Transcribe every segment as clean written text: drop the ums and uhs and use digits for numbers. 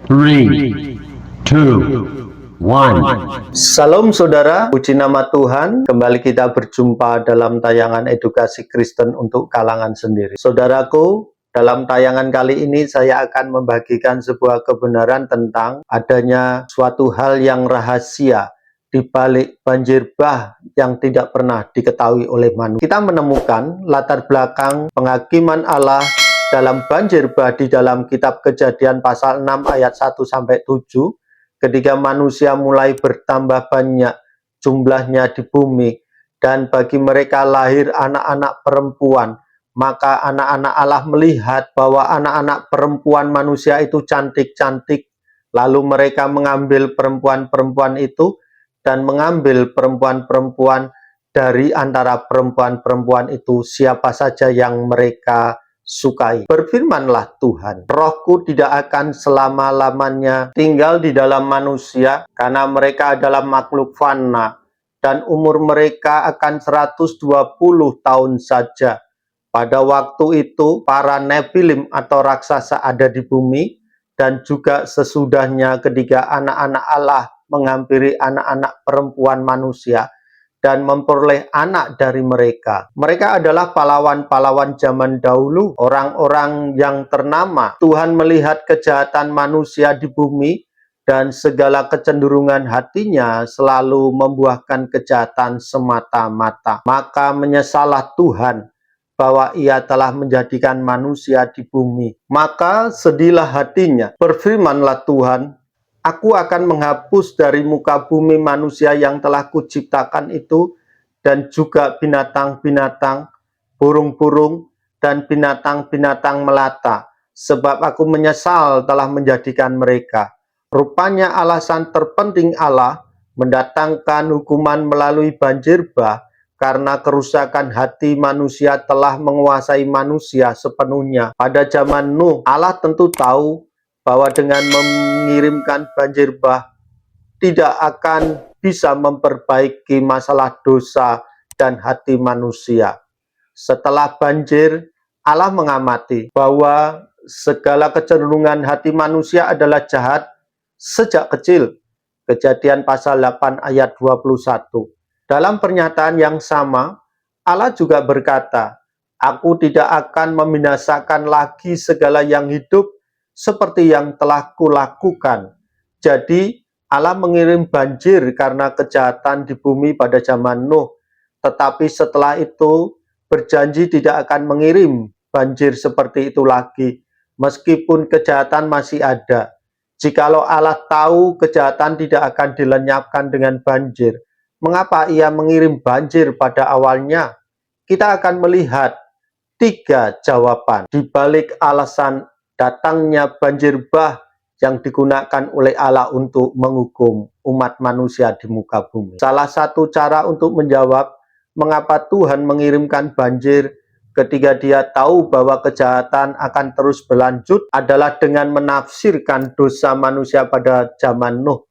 3, 2, 1. Salam saudara, puji nama Tuhan. Kembali kita berjumpa dalam tayangan edukasi Kristen untuk kalangan sendiri. Saudaraku, dalam tayangan kali ini saya akan membagikan sebuah kebenaran tentang adanya suatu hal yang rahasia di balik banjir bah yang tidak pernah diketahui oleh manusia. Kita menemukan latar belakang penghakiman Allah dalam banjir bah di dalam kitab Kejadian pasal 6 ayat 1-7, ketika manusia mulai bertambah banyak jumlahnya di bumi, dan bagi mereka lahir anak-anak perempuan, maka anak-anak Allah melihat bahwa anak-anak perempuan manusia itu cantik-cantik, lalu mereka mengambil perempuan-perempuan itu dan mengambil perempuan-perempuan dari antara perempuan-perempuan itu siapa saja yang mereka sukai. Berfirmanlah Tuhan, rohku tidak akan selama-lamanya tinggal di dalam manusia, karena mereka adalah makhluk fana, dan umur mereka akan 120 tahun saja. Pada waktu itu, para Nefilim atau raksasa ada di bumi, dan juga sesudahnya ketika anak-anak Allah menghampiri anak-anak perempuan manusia, dan memperoleh anak dari mereka. Mereka adalah pahlawan-pahlawan zaman dahulu, orang-orang yang ternama. Tuhan melihat kejahatan manusia di bumi dan segala kecenderungan hatinya selalu membuahkan kejahatan semata-mata. Maka menyesallah Tuhan bahwa ia telah menjadikan manusia di bumi. Maka sedihlah hatinya. Berfirmanlah Tuhan, aku akan menghapus dari muka bumi manusia yang telah kuciptakan itu, dan juga binatang-binatang, burung-burung, dan binatang-binatang melata, sebab aku menyesal telah menjadikan mereka. Rupanya alasan terpenting Allah mendatangkan hukuman melalui banjir bah, karena kerusakan hati manusia telah menguasai manusia sepenuhnya. Pada zaman Nuh, Allah tentu tahu bahwa dengan mengirimkan banjir bah tidak akan bisa memperbaiki masalah dosa dan hati manusia. Setelah banjir, Allah mengamati bahwa segala kecenderungan hati manusia adalah jahat sejak kecil. Kejadian pasal 8 ayat 21. Dalam pernyataan yang sama, Allah juga berkata, aku tidak akan membinasakan lagi segala yang hidup seperti yang telah kulakukan. Jadi Allah mengirim banjir karena kejahatan di bumi pada zaman Nuh. Tetapi setelah itu berjanji tidak akan mengirim banjir seperti itu lagi, meskipun kejahatan masih ada. Jikalau Allah tahu kejahatan tidak akan dilenyapkan dengan banjir, mengapa ia mengirim banjir pada awalnya? Kita akan melihat 3 jawaban di balik alasan datangnya banjir bah yang digunakan oleh Allah untuk menghukum umat manusia di muka bumi. Salah satu cara untuk menjawab mengapa Tuhan mengirimkan banjir ketika Dia tahu bahwa kejahatan akan terus berlanjut adalah dengan menafsirkan dosa manusia pada zaman Nuh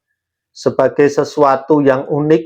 sebagai sesuatu yang unik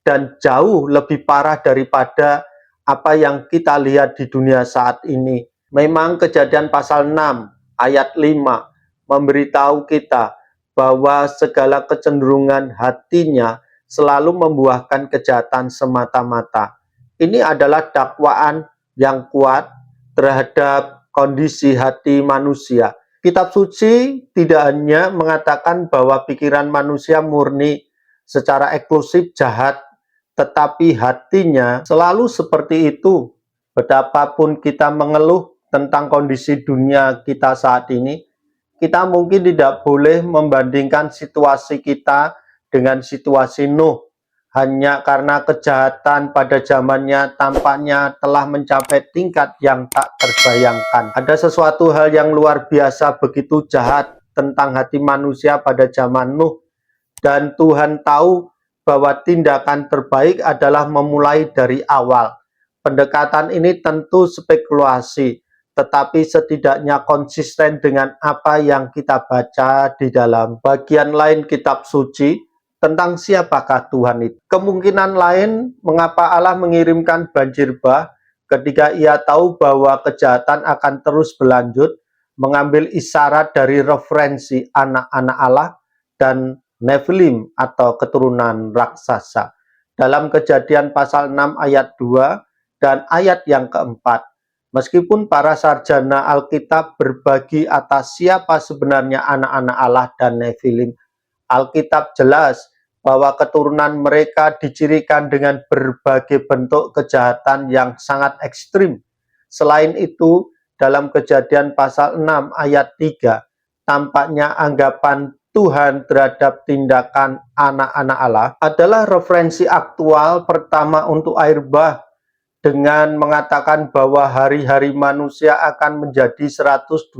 dan jauh lebih parah daripada apa yang kita lihat di dunia saat ini. Memang Kejadian pasal 6 ayat 5 memberitahu kita bahwa segala kecenderungan hatinya selalu membuahkan kejahatan semata-mata. Ini adalah dakwaan yang kuat terhadap kondisi hati manusia. Kitab suci tidak hanya mengatakan bahwa pikiran manusia murni secara eksklusif jahat, tetapi hatinya selalu seperti itu. Betapapun kita mengeluh tentang kondisi dunia kita saat ini, kita mungkin tidak boleh membandingkan situasi kita dengan situasi Nuh, hanya karena kejahatan pada zamannya tampaknya telah mencapai tingkat yang tak terbayangkan. Ada sesuatu hal yang luar biasa begitu jahat tentang hati manusia pada zaman Nuh, dan Tuhan tahu bahwa tindakan terbaik adalah memulai dari awal. Pendekatan ini tentu spekulasi, tetapi setidaknya konsisten dengan apa yang kita baca di dalam bagian lain kitab suci tentang siapakah Tuhan itu. Kemungkinan lain mengapa Allah mengirimkan banjir bah ketika ia tahu bahwa kejahatan akan terus berlanjut, mengambil isyarat dari referensi anak-anak Allah dan Nephilim atau keturunan raksasa. Dalam Kejadian pasal 6 ayat 2 dan ayat yang keempat, meskipun para sarjana Alkitab berbagi atas siapa sebenarnya anak-anak Allah dan Nephilim, Alkitab jelas bahwa keturunan mereka dicirikan dengan berbagai bentuk kejahatan yang sangat ekstrim. Selain itu, dalam Kejadian pasal 6 ayat 3, tampaknya anggapan Tuhan terhadap tindakan anak-anak Allah adalah referensi aktual pertama untuk air bah, dengan mengatakan bahwa hari-hari manusia akan menjadi 120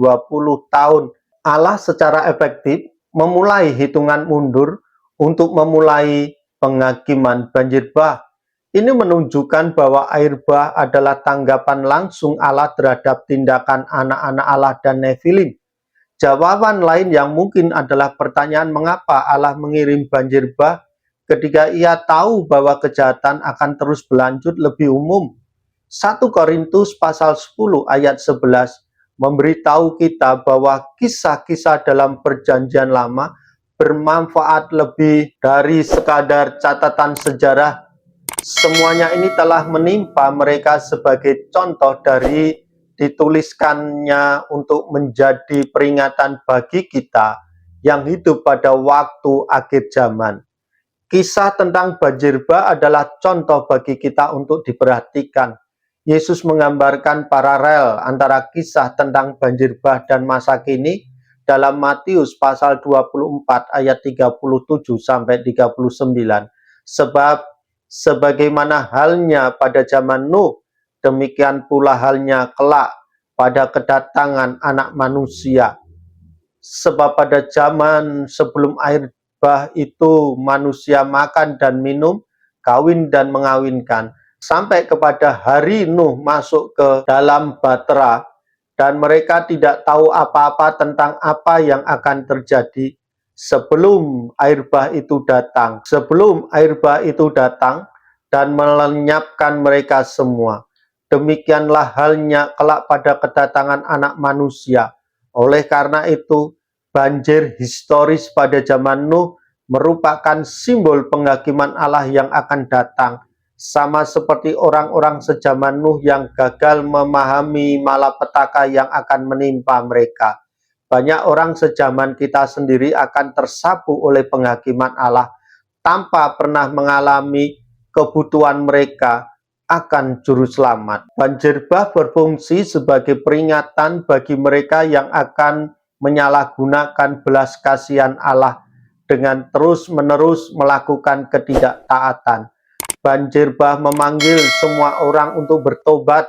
tahun. Allah secara efektif memulai hitungan mundur untuk memulai penghakiman banjir bah. Ini menunjukkan bahwa air bah adalah tanggapan langsung Allah terhadap tindakan anak-anak Allah dan Nephilim. Jawaban lain yang mungkin adalah pertanyaan mengapa Allah mengirim banjir bah ketika ia tahu bahwa kejahatan akan terus berlanjut lebih umum. 1 Korintus pasal 10 ayat 11 memberitahu kita bahwa kisah-kisah dalam perjanjian lama bermanfaat lebih dari sekadar catatan sejarah. Semuanya ini telah menimpa mereka sebagai contoh dari dituliskannya untuk menjadi peringatan bagi kita yang hidup pada waktu akhir zaman. Kisah tentang banjir bah adalah contoh bagi kita untuk diperhatikan. Yesus menggambarkan paralel antara kisah tentang banjir bah dan masa kini dalam Matius pasal 24 ayat 37 sampai 39. Sebab sebagaimana halnya pada zaman Nuh, demikian pula halnya kelak pada kedatangan Anak Manusia. Sebab pada zaman sebelum air bah itu manusia makan dan minum, kawin dan mengawinkan, sampai kepada hari Nuh masuk ke dalam bahtera, dan mereka tidak tahu apa-apa tentang apa yang akan terjadi sebelum air bah itu datang. Sebelum air bah itu datang dan melenyapkan mereka semua. Demikianlah halnya kelak pada kedatangan Anak Manusia. Oleh karena itu, banjir historis pada zaman Nuh merupakan simbol penghakiman Allah yang akan datang. Sama seperti orang-orang sejaman Nuh yang gagal memahami malapetaka yang akan menimpa mereka. Banyak orang sejaman kita sendiri akan tersapu oleh penghakiman Allah tanpa pernah mengalami kebutuhan mereka akan juru selamat. Banjir bah berfungsi sebagai peringatan bagi mereka yang akan menyalahgunakan belas kasihan Allah dengan terus-menerus melakukan ketidaktaatan. Banjir bah memanggil semua orang untuk bertobat.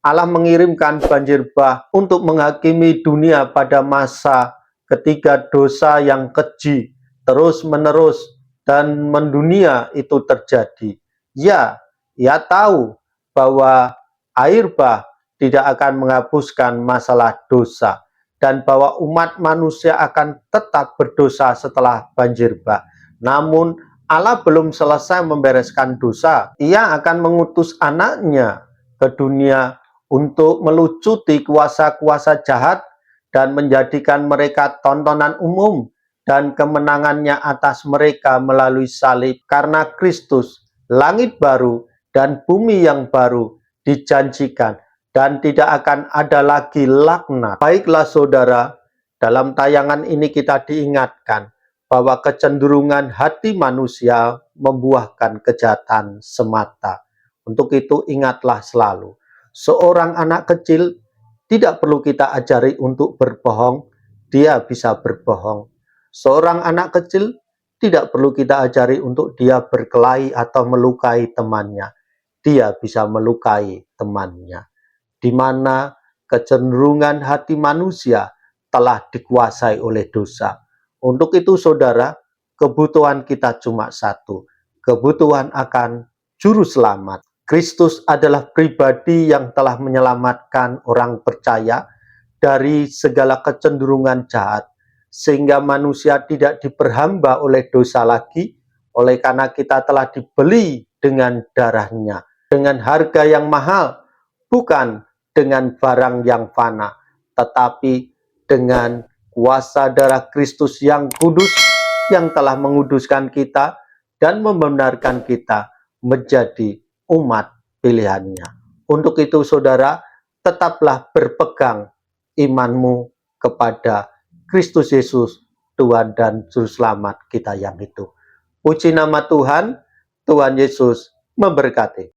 Allah mengirimkan banjir bah untuk menghakimi dunia pada masa ketika dosa yang keji terus-menerus dan mendunia itu terjadi. Ya, ia tahu bahwa air bah tidak akan menghapuskan masalah dosa dan bahwa umat manusia akan tetap berdosa setelah banjir bah. Namun Allah belum selesai membereskan dosa. Ia akan mengutus anaknya ke dunia untuk melucuti kuasa-kuasa jahat dan menjadikan mereka tontonan umum dan kemenangannya atas mereka melalui salib. Karena Kristus, langit baru dan bumi yang baru dijanjikan dan tidak akan ada lagi laknat. Baiklah saudara, dalam tayangan ini kita diingatkan bahwa kecenderungan hati manusia membuahkan kejahatan semata. Untuk itu ingatlah selalu, seorang anak kecil tidak perlu kita ajari untuk berbohong, dia bisa berbohong. Seorang anak kecil tidak perlu kita ajari untuk dia berkelahi atau melukai temannya. Dia bisa melukai temannya. Di mana kecenderungan hati manusia telah dikuasai oleh dosa. Untuk itu saudara, kebutuhan kita cuma satu. Kebutuhan akan juru selamat. Kristus adalah pribadi yang telah menyelamatkan orang percaya dari segala kecenderungan jahat, sehingga manusia tidak diperhamba oleh dosa lagi, oleh karena kita telah dibeli dengan darahnya, dengan harga yang mahal, bukan dengan barang yang fana, tetapi dengan kuasa darah Kristus yang kudus, yang telah menguduskan kita dan membenarkan kita menjadi umat pilihannya. Untuk itu saudara, tetaplah berpegang imanmu kepada Kristus Yesus, Tuhan dan Juru Selamat kita yang itu. Puji nama Tuhan, Tuhan Yesus memberkati.